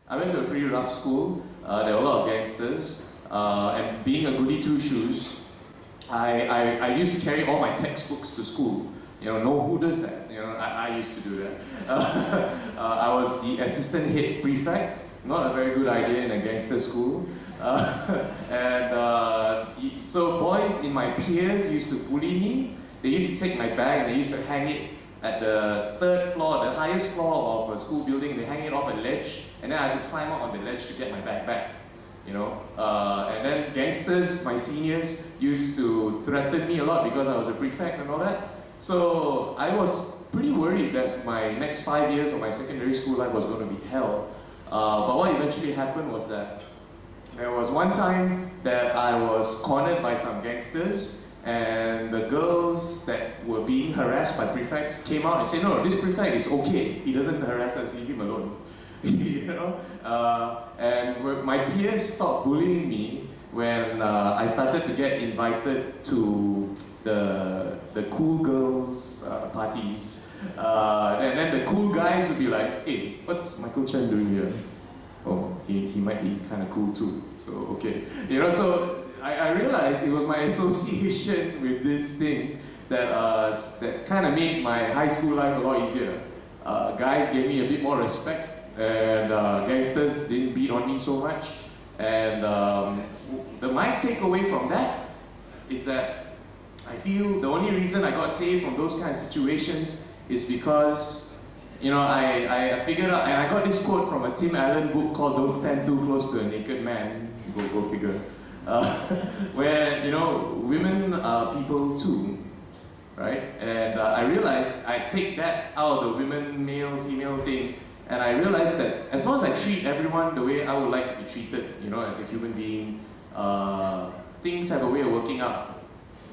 I went to a pretty rough school. There were a lot of gangsters, and being a goody two shoes, I used to carry all my textbooks to school. Who does that? I used to do that. I was the assistant head prefect. Not a very good idea in a gangster school. So boys in my peers used to bully me. They used to take my bag and they used to hang it at the third floor, the highest floor of a school building. They hang it off a ledge, and then I had to climb up on the ledge to get my bag back. And then gangsters, my seniors, used to threaten me a lot because I was a prefect and all that. So I was pretty worried that my next 5 years of my secondary school life was going to be hell. But what eventually happened was that there was one time that I was cornered by some gangsters, and the girls that were being harassed by prefects came out and said, no, this prefect is okay. He doesn't harass us, leave him alone. And my peers stopped bullying me when I started to get invited to the cool girls parties. And then the cool guys would be like, hey, what's Michael Chen doing here? Oh, he might be kind of cool too, so okay. So I realized it was my association with this thing that kind of made my high school life a lot easier. Guys gave me a bit more respect, and gangsters didn't beat on me so much. And my takeaway from that is that I feel the only reason I got saved from those kind of situations is because I figured out, and I got this quote from a Tim Allen book called Don't Stand Too Close to a Naked Man, go figure, where, women are people too, right? And I realized I take that out of the women, male, female thing, and I realized that as long as I treat everyone the way I would like to be treated, as a human being, things have a way of working out.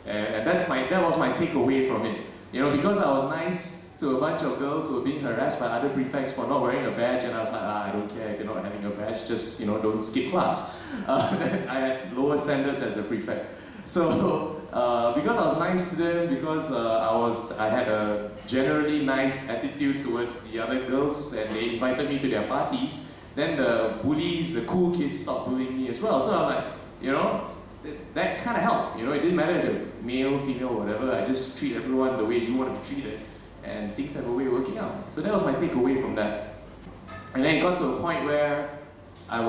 And that was my takeaway from it. Because I was nice to a bunch of girls who were being harassed by other prefects for not wearing a badge, and I was like, I don't care if you're not having a badge, just don't skip class. I had lower standards as a prefect. So because I was nice to them, because I had a generally nice attitude towards the other girls, and they invited me to their parties, then the bullies, the cool kids stopped bullying me as well. So I'm like, that kind of helped. It didn't matter if they're male, female, whatever. I just treat everyone the way you want to be treated, and things have a way of working out. So that was my takeaway from that. And then it got to a point where I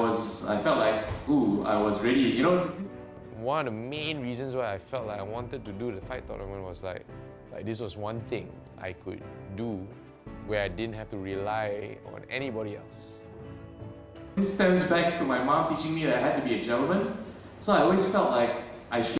felt like, I was ready. One of the main reasons why I felt like I wanted to do the fight tournament was like this was one thing I could do where I didn't have to rely on anybody else. This stems back to my mom teaching me that I had to be a gentleman. So I always felt like I should